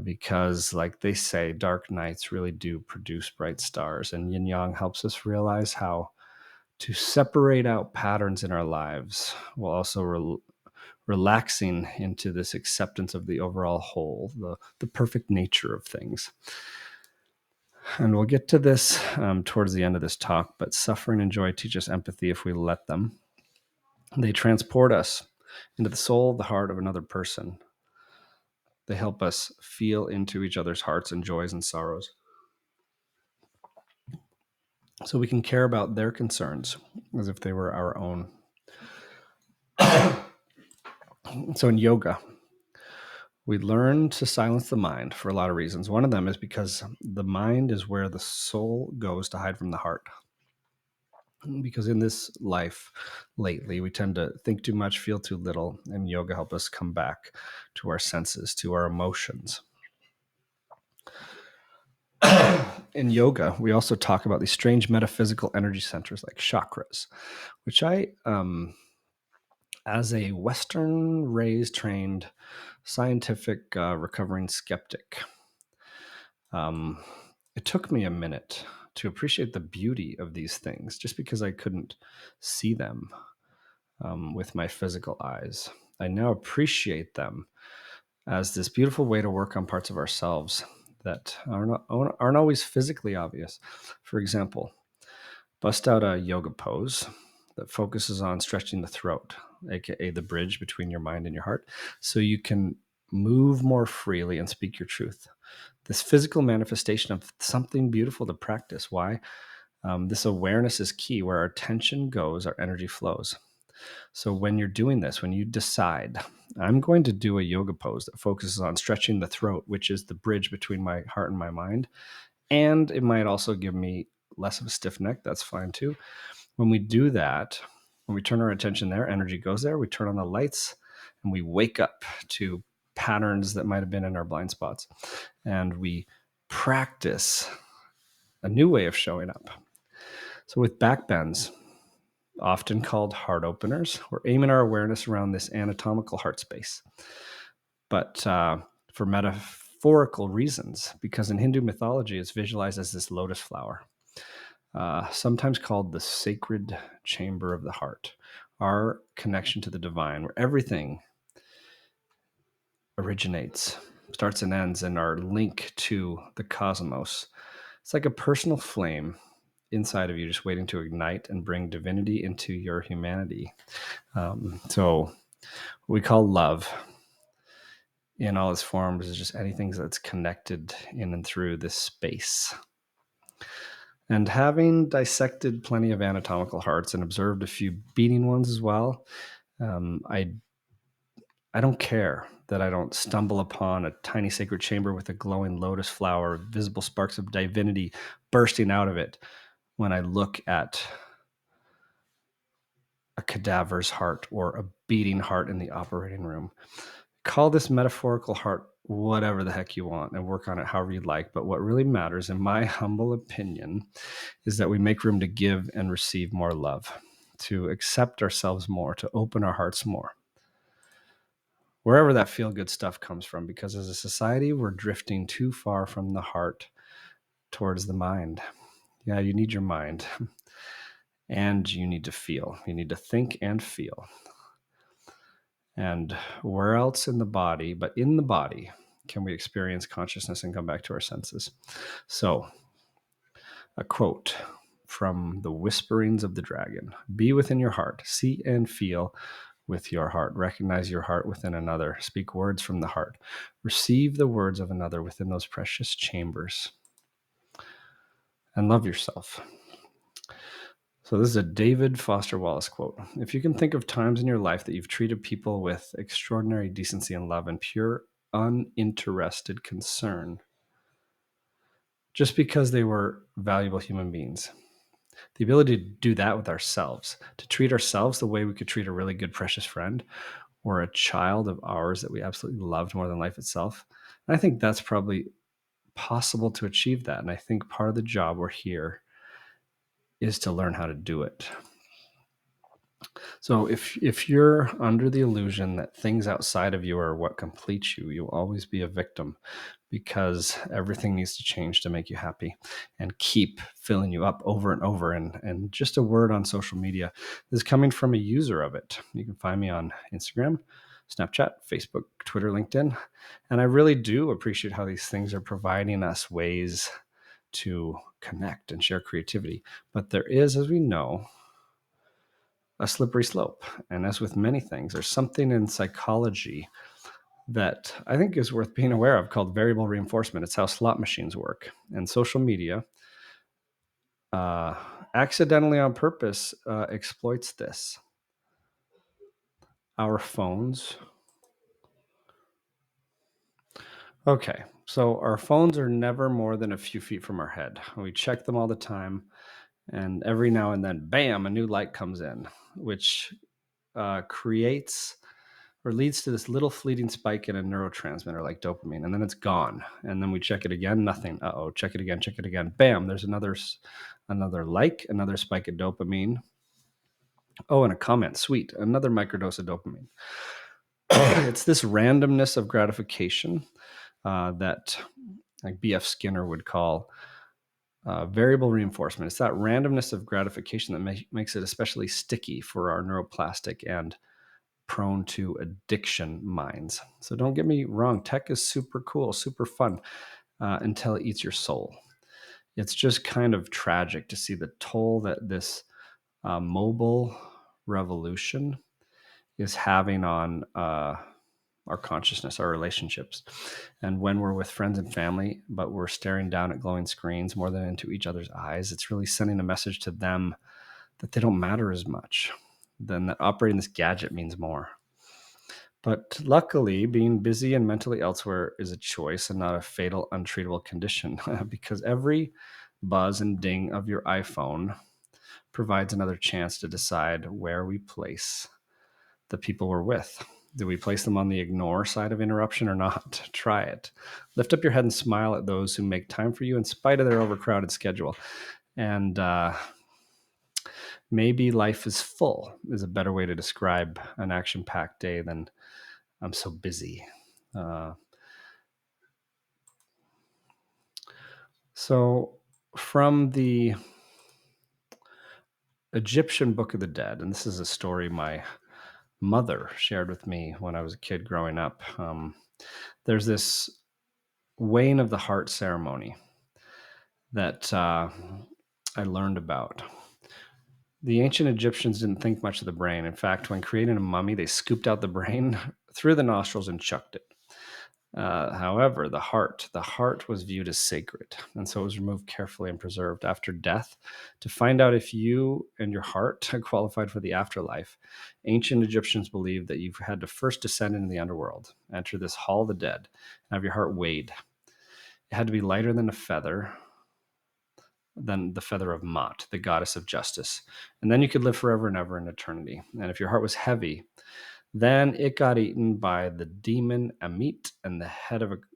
Because, like they say, dark nights really do produce bright stars. And Yin Yang helps us realize how to separate out patterns in our lives while also relaxing into this acceptance of the overall whole, the perfect nature of things. And we'll get to this towards the end of this talk, but suffering and joy teach us empathy if we let them. They transport us into the soul, the heart of another person. They help us feel into each other's hearts and joys and sorrows, so we can care about their concerns as if they were our own. So in yoga, we learn to silence the mind for a lot of reasons. One of them is because the mind is where the soul goes to hide from the heart. Because in this life lately, we tend to think too much, feel too little, and yoga helps us come back to our senses, to our emotions. In yoga, we also talk about these strange metaphysical energy centers like chakras, which I, as a Western raised, trained, scientific recovering skeptic, it took me a minute to appreciate the beauty of these things just because I couldn't see them with my physical eyes. I now appreciate them as this beautiful way to work on parts of ourselves that aren't always physically obvious. For example, bust out a yoga pose that focuses on stretching the throat, aka the bridge between your mind and your heart, so you can move more freely and speak your truth. This physical manifestation of something beautiful to practice. Why? This awareness is key. Where our attention goes, our energy flows. So when you're doing this, when you decide, I'm going to do a yoga pose that focuses on stretching the throat, which is the bridge between my heart and my mind, and it might also give me less of a stiff neck. That's fine too. When we do that, when we turn our attention there, energy goes there, we turn on the lights, and we wake up to patterns that might have been in our blind spots. And we practice a new way of showing up. So with back bends, often called heart openers, we're aiming our awareness around this anatomical heart space. But for metaphorical reasons, because in Hindu mythology, it's visualized as this lotus flower, sometimes called the sacred chamber of the heart, our connection to the divine, where everything originates, starts and ends, and our link to the cosmos. It's like a personal flame inside of you, just waiting to ignite and bring divinity into your humanity. So what we call love in all its forms is just anything that's connected in and through this space. And having dissected plenty of anatomical hearts and observed a few beating ones as well, I don't care that I don't stumble upon a tiny sacred chamber with a glowing lotus flower, visible sparks of divinity bursting out of it when I look at a cadaver's heart or a beating heart in the operating room. Call this metaphorical heart whatever the heck you want and work on it however you'd like. But what really matters, in my humble opinion, is that we make room to give and receive more love, to accept ourselves more, to open our hearts more. Wherever that feel-good stuff comes from, because as a society, we're drifting too far from the heart towards the mind. Yeah, you need your mind. And you need to feel. You need to think and feel. And where else in the body, but in the body, can we experience consciousness and come back to our senses? So, a quote from The Whisperings of the Dragon: "Be within your heart, see and feel with your heart. Recognize your heart within another. Speak words from the heart. Receive the words of another within those precious chambers. And love yourself." So this is a David Foster Wallace quote. "If you can think of times in your life that you've treated people with extraordinary decency and love and pure, uninterested concern, just because they were valuable human beings, the ability to do that with ourselves, to treat ourselves the way we could treat a really good, precious friend or a child of ours that we absolutely loved more than life itself." And I think that's probably possible to achieve that. And I think part of the job we're here is to learn how to do it. So if you're under the illusion that things outside of you are what completes you, you'll always be a victim, because everything needs to change to make you happy and keep filling you up over and over. And just a word on social media, this is coming from a user of it. You can find me on Instagram, Snapchat, Facebook, Twitter, LinkedIn. And I really do appreciate how these things are providing us ways to connect and share creativity. But there is, as we know, a slippery slope. And as with many things, there's something in psychology that I think is worth being aware of called variable reinforcement. It's how slot machines work. And social media, accidentally on purpose, exploits this. Our phones. Okay, so our phones are never more than a few feet from our head. We check them all the time. And every now and then, bam, a new light comes in, which creates or leads to this little fleeting spike in a neurotransmitter like dopamine, and then it's gone. And then we check it again, nothing. Uh-oh, check it again. Bam, there's another like, another spike of dopamine. Oh, and a comment, sweet, another microdose of dopamine. It's this randomness of gratification that like B.F. Skinner would call variable reinforcement. It's that randomness of gratification that makes it especially sticky for our neuroplastic and prone to addiction minds. So don't get me wrong, tech is super cool, super fun, until it eats your soul. It's just kind of tragic to see the toll that this mobile revolution is having on our consciousness, our relationships. And when we're with friends and family, but we're staring down at glowing screens more than into each other's eyes, it's really sending a message to them that they don't matter as much, then that operating this gadget means more. But luckily, being busy and mentally elsewhere is a choice and not a fatal, untreatable condition, because every buzz and ding of your iPhone provides another chance to decide where we place the people we're with. Do we place them on the ignore side of interruption or not? Try it. Lift up your head and smile at those who make time for you in spite of their overcrowded schedule. And maybe life is full is a better way to describe an action-packed day than "I'm so busy." So from the Egyptian Book of the Dead, and this is a story my mother shared with me when I was a kid growing up. There's this weighing of the heart ceremony that I learned about. The ancient Egyptians didn't think much of the brain. In fact, when creating a mummy, they scooped out the brain through the nostrils and chucked it. However, the heart was viewed as sacred, and so it was removed carefully and preserved after death to find out if you and your heart qualified for the afterlife. Ancient Egyptians believed that you had to first descend into the underworld, enter this hall of the dead, and have your heart weighed. It had to be lighter than the feather of Maat, the goddess of justice, and then you could live forever and ever in eternity. And if your heart was heavy, then it got eaten by the demon Amit, and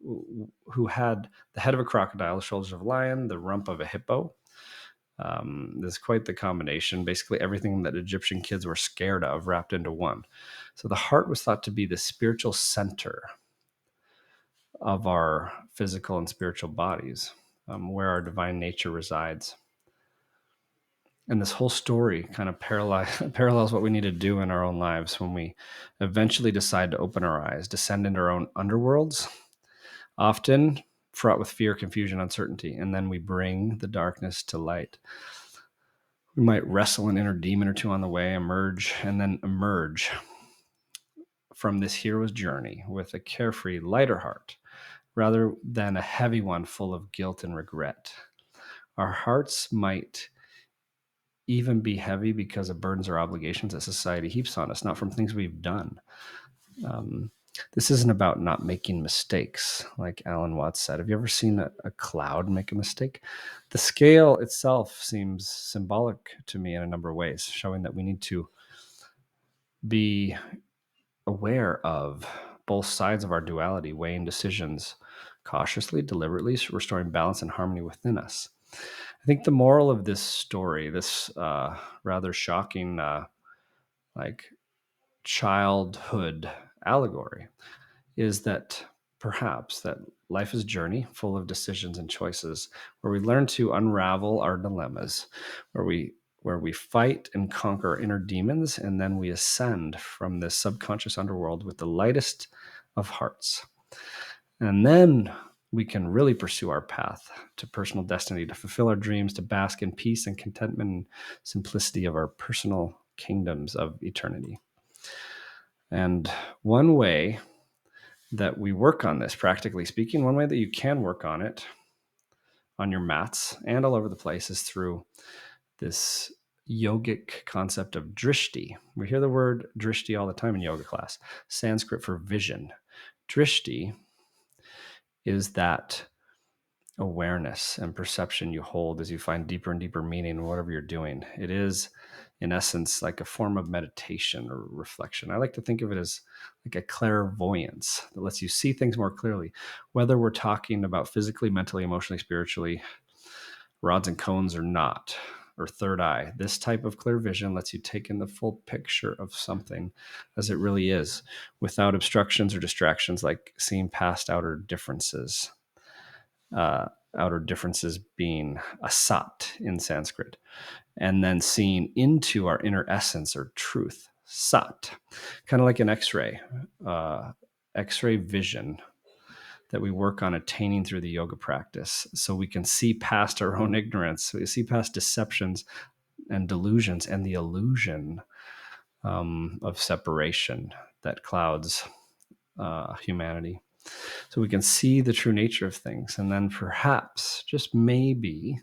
who had the head of a crocodile, the shoulders of a lion, the rump of a hippo. This is quite the combination. Basically, everything that Egyptian kids were scared of wrapped into one. So the heart was thought to be the spiritual center of our physical and spiritual bodies, where our divine nature resides. And this whole story kind of parallels what we need to do in our own lives when we eventually decide to open our eyes, descend into our own underworlds, often fraught with fear, confusion, uncertainty, and then we bring the darkness to light. We might wrestle an inner demon or two on the way, emerge from this hero's journey with a carefree, lighter heart, rather than a heavy one full of guilt and regret. Our hearts might even be heavy because of burdens or obligations that society heaps on us, not from things we've done. This isn't about not making mistakes, like Alan Watts said. Have you ever seen a cloud make a mistake? The scale itself seems symbolic to me in a number of ways, showing that we need to be aware of both sides of our duality, weighing decisions cautiously, deliberately, restoring balance and harmony within us. I think the moral of this story, this rather shocking, like childhood allegory, is that perhaps that life is a journey full of decisions and choices where we learn to unravel our dilemmas, where we fight and conquer our inner demons, and then we ascend from this subconscious underworld with the lightest of hearts. And then we can really pursue our path to personal destiny, to fulfill our dreams, to bask in peace and contentment and simplicity of our personal kingdoms of eternity. And one way that we work on this, practically speaking, one way that you can work on it on your mats and all over the place is through this yogic concept of drishti. We hear the word drishti all the time in yoga class, Sanskrit for vision. Drishti is that awareness and perception you hold as you find deeper and deeper meaning in whatever you're doing. It is, in essence, like a form of meditation or reflection. I like to think of it as like a clairvoyance that lets you see things more clearly, whether we're talking about physically, mentally, emotionally, spiritually, rods and cones or not, or third eye. This type of clear vision lets you take in the full picture of something as it really is, without obstructions or distractions, like seeing past outer differences. Outer differences being asat in Sanskrit, and then seeing into our inner essence or truth, sat, kind of like an X-ray, X-ray vision that we work on attaining through the yoga practice, so we can see past our own ignorance, so we see past deceptions and delusions and the illusion of separation that clouds humanity. So we can see the true nature of things. And then perhaps, just maybe,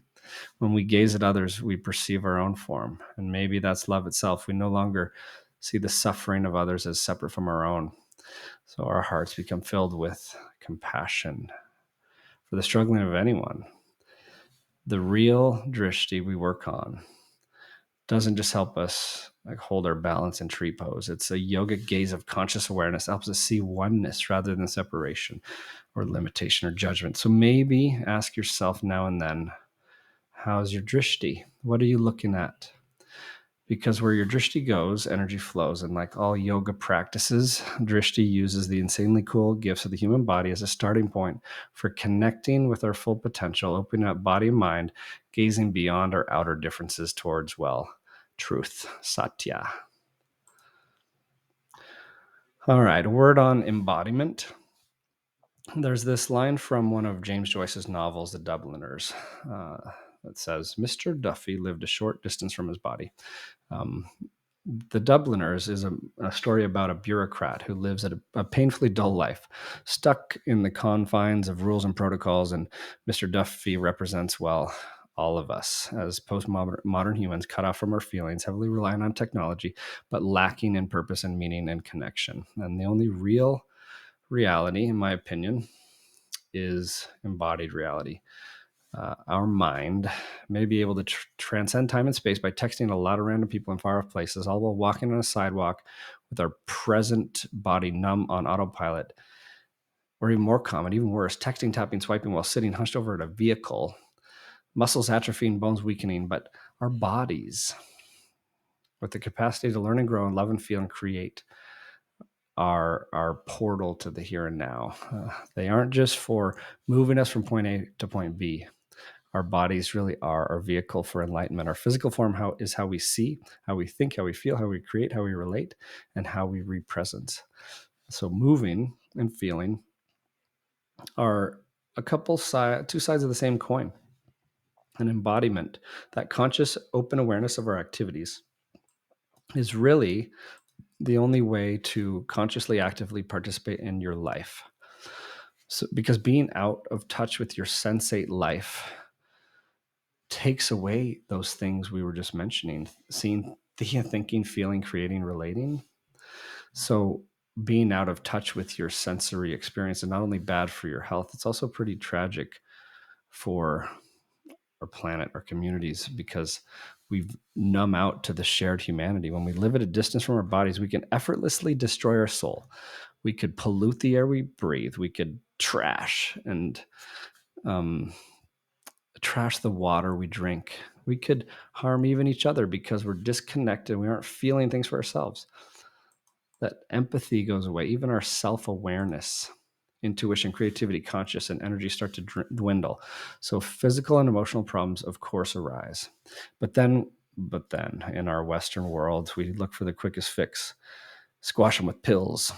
when we gaze at others, we perceive our own form. And maybe that's love itself. We no longer see the suffering of others as separate from our own. So our hearts become filled with compassion for the struggling of anyone. The real drishti we work on doesn't just help us like hold our balance in tree pose. It's a yogic gaze of conscious awareness. It helps us see oneness rather than separation or limitation or judgment. So maybe ask yourself now and then, how's your drishti? What are you looking at? Because where your drishti goes, energy flows. And like all yoga practices, drishti uses the insanely cool gifts of the human body as a starting point for connecting with our full potential, opening up body and mind, gazing beyond our outer differences towards, well, truth, satya. All right, a word on embodiment. There's this line from one of James Joyce's novels, The Dubliners, that says, Mr. Duffy lived a short distance from his body. The Dubliners is a story about a bureaucrat who lives a painfully dull life, stuck in the confines of rules and protocols. And Mr. Duffy represents, well, all of us as postmodern humans, cut off from our feelings, heavily relying on technology, but lacking in purpose and meaning and connection. And the only real reality, in my opinion, is embodied reality. Our mind may be able to transcend time and space by texting a lot of random people in far off places, all while walking on a sidewalk with our present body numb on autopilot. Or even more common, even worse, texting, tapping, swiping while sitting hunched over at a vehicle, muscles atrophying, bones weakening, but our bodies, with the capacity to learn and grow and love and feel and create, our portal to the here and now. They aren't just for moving us from point A to point B. Our bodies really are our vehicle for enlightenment. Our physical form is how we see, how we think, how we feel, how we create, how we relate, and how we represent. So moving and feeling are two sides of the same coin. An embodiment, that conscious open awareness of our activities, is really the only way to consciously actively participate in your life. So, because being out of touch with your sensate life takes away those things we were just mentioning, seeing, thinking, feeling, creating, relating. So being out of touch with your sensory experience is not only bad for your health, it's also pretty tragic for our planet, our communities, because we numb out to the shared humanity. When we live at a distance from our bodies, we can effortlessly destroy our soul. We could pollute the air we breathe. We could trash the water we drink. We could harm even each other because we're disconnected. We aren't feeling things for ourselves. That empathy goes away. Even our self-awareness, intuition, creativity, conscious, and energy start to dwindle. So physical and emotional problems, of course, arise. But then in our Western world, we look for the quickest fix, squash them with pills.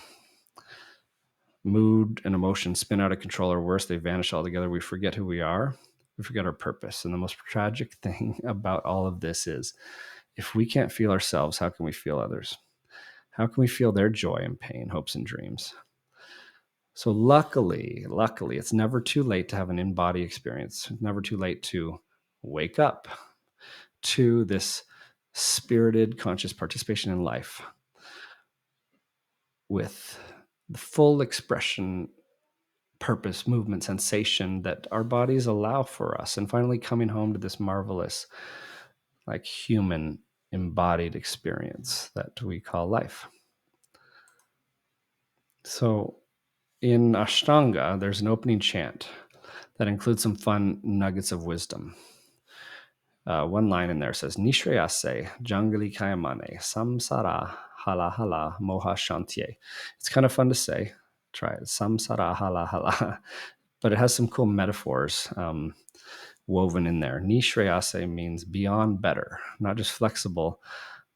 Mood and emotions spin out of control, or worse, they vanish altogether. We forget who we are. We forget our purpose. And the most tragic thing about all of this is, if we can't feel ourselves, how can we feel others? How can we feel their joy and pain, hopes and dreams? So luckily, it's never too late to have an in-body experience. It's never too late to wake up to this spirited, conscious participation in life with the full expression, purpose, movement, sensation that our bodies allow for us, and finally coming home to this marvelous, like, human embodied experience that we call life. So in Ashtanga, there's an opening chant that includes some fun nuggets of wisdom. One line in there says, Nishreyase Jangali Kayamane Samsara Hala Hala Moha Shantye. It's kind of fun to say. Try it. Samsara Hala Hala. But it has some cool metaphors woven in there. Nishreyase means beyond better, not just flexible,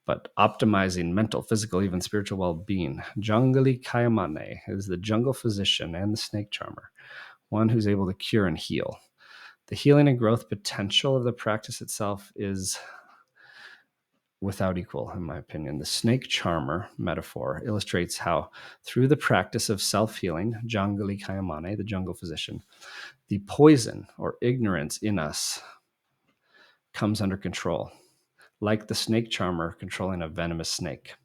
but optimizing mental, physical, even spiritual well-being. Jangali Kayamane is the jungle physician and the snake charmer, one who's able to cure and heal. The healing and growth potential of the practice itself is without equal, in my opinion. The snake charmer metaphor illustrates how, through the practice of self-healing, Jangali Kayamane, the jungle physician, the poison or ignorance in us comes under control, like the snake charmer controlling a venomous snake.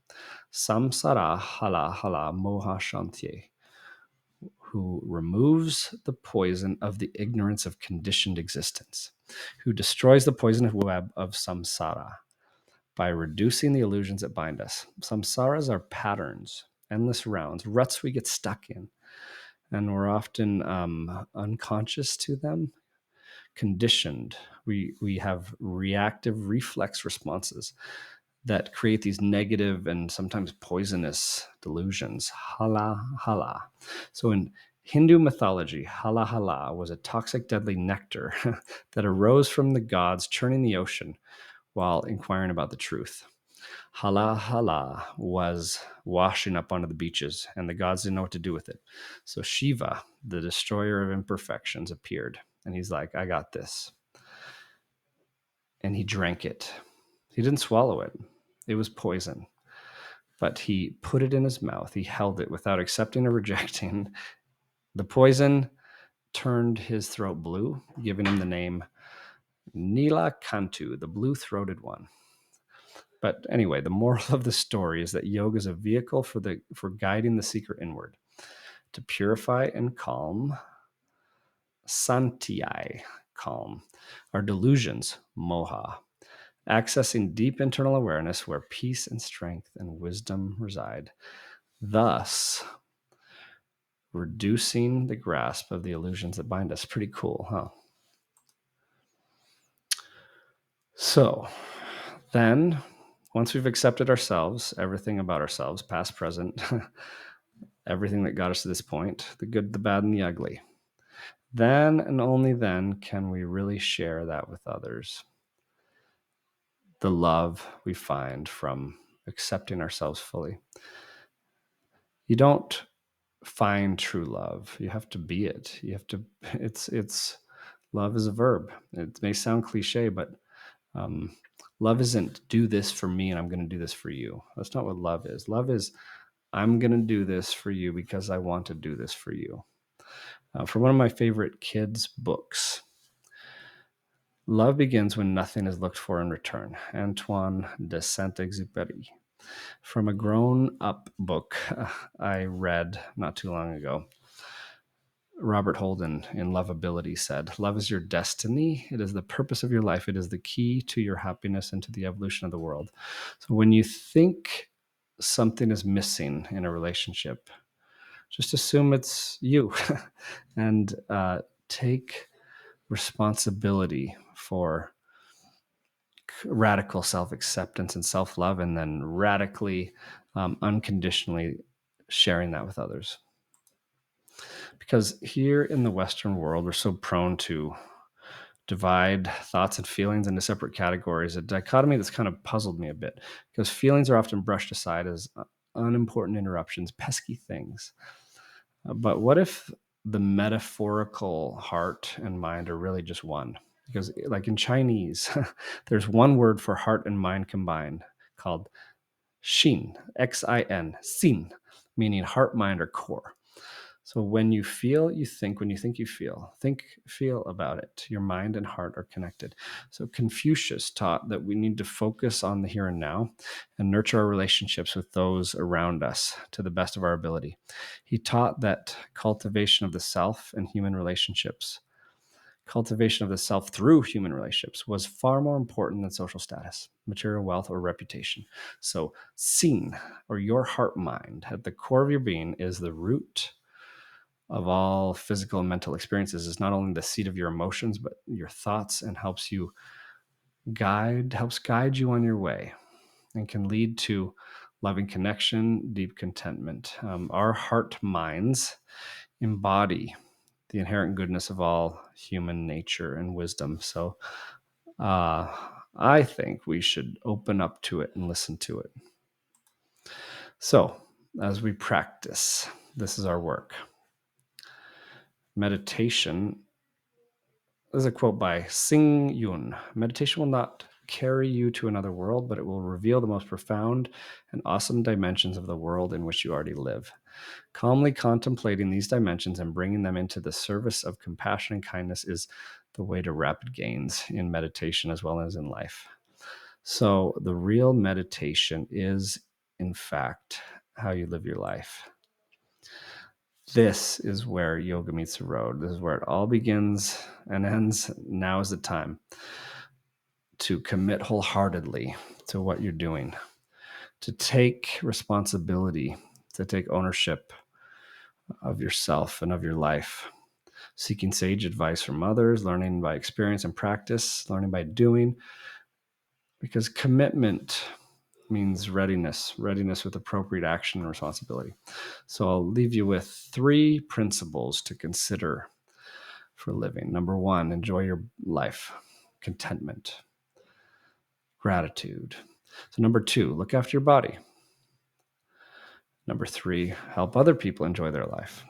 Samsara hala hala moha shantye, who removes the poison of the ignorance of conditioned existence, who destroys the poisonous web of samsara by reducing the illusions that bind us. Samsaras are patterns, endless rounds, ruts we get stuck in, and we're often unconscious to them, conditioned. We have reactive reflex responses that create these negative and sometimes poisonous delusions. Hala hala. So in Hindu mythology, hala hala was a toxic, deadly nectar that arose from the gods churning the ocean while inquiring about the truth. Hala hala was washing up onto the beaches, and the gods didn't know what to do with it. So Shiva, the destroyer of imperfections, appeared, and he's like, I got this. And he drank it. He didn't swallow it. It was poison. But he put it in his mouth. He held it without accepting or rejecting. The poison turned his throat blue, giving him the name Nila Kantu, the blue-throated one. But anyway, the moral of the story is that yoga is a vehicle for guiding the seeker inward, to purify and calm, santiyai, calm, our delusions, moha, accessing deep internal awareness where peace and strength and wisdom reside, thus reducing the grasp of the illusions that bind us. Pretty cool, huh? So then, once we've accepted ourselves, everything about ourselves, past, present, everything that got us to this point, the good, the bad, and the ugly, then and only then can we really share that with others. The love we find from accepting ourselves fully. You don't find true love. You have to be it. You have to, it's, love is a verb. It may sound cliche, but love isn't do this for me and I'm going to do this for you. That's not what love is. Love is I'm going to do this for you because I want to do this for you. From one of my favorite kids' books, Love Begins When Nothing is Looked For in Return, Antoine de Saint-Exupéry. From a grown-up book I read not too long ago, Robert Holden in Lovability said, "Love is your destiny. It is the purpose of your life. It is the key to your happiness and to the evolution of the world." So when you think something is missing in a relationship, just assume it's you and take responsibility for radical self-acceptance and self-love, and then radically, unconditionally sharing that with others. Because here in the Western world, we're so prone to divide thoughts and feelings into separate categories, a dichotomy that's kind of puzzled me a bit, because feelings are often brushed aside as unimportant interruptions, pesky things. But what if the metaphorical heart and mind are really just one? Because, like in Chinese, there's one word for heart and mind combined called Xin, Xin, Xin, meaning heart, mind, or core. So when you feel, you think. When you think, you feel. Think, feel about it. Your mind and heart are connected. So Confucius taught that we need to focus on the here and now and nurture our relationships with those around us to the best of our ability. He taught that cultivation of the self and human relationships, cultivation of the self through human relationships, was far more important than social status, material wealth, or reputation. So Xin, or your heart mind, at the core of your being, is the root of all physical and mental experiences. Is not only the seat of your emotions, but your thoughts, and helps guide you on your way, and can lead to loving connection, deep contentment. Our heart minds embody the inherent goodness of all human nature and wisdom. So I think we should open up to it and listen to it. So as we practice, this is our work. Meditation, there's a quote by Sing Yun. Meditation will not carry you to another world, but it will reveal the most profound and awesome dimensions of the world in which you already live. Calmly contemplating these dimensions and bringing them into the service of compassion and kindness is the way to rapid gains in meditation as well as in life. So the real meditation is, in fact, how you live your life. This is where yoga meets the road. This is where it all begins and ends. Now is the time to commit wholeheartedly to what you're doing, to take responsibility, to take ownership of yourself and of your life, seeking sage advice from others, learning by experience and practice, learning by doing, because commitment means readiness with appropriate action and responsibility. So I'll leave you with 3 principles to consider for living. Number 1, enjoy your life, contentment, gratitude. So number 2, look after your body. Number 3, help other people enjoy their life.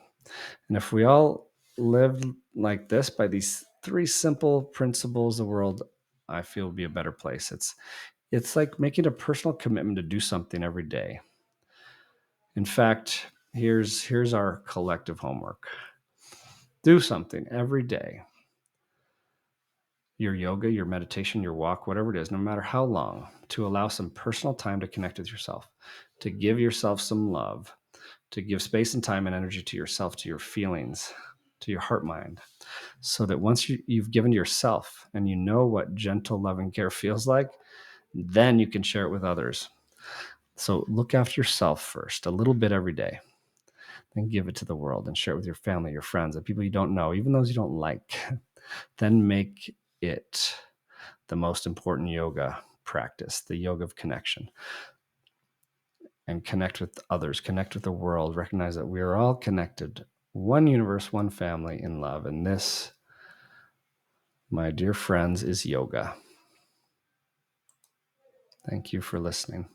And if we all lived like this, by these 3 simple principles, the world, I feel, will be a better place. It's like making a personal commitment to do something every day. In fact, here's our collective homework. Do something every day. Your yoga, your meditation, your walk, whatever it is, no matter how long, to allow some personal time to connect with yourself, to give yourself some love, to give space and time and energy to yourself, to your feelings, to your heart mind, so that once you've given yourself and you know what gentle love and care feels like, then you can share it with others. So look after yourself first, a little bit every day, then give it to the world and share it with your family, your friends, the people you don't know, even those you don't like. Then make it the most important yoga practice, the yoga of connection. And connect with others, connect with the world, recognize that we are all connected one universe, one family in love. And this, my dear friends, is yoga. Thank you for listening.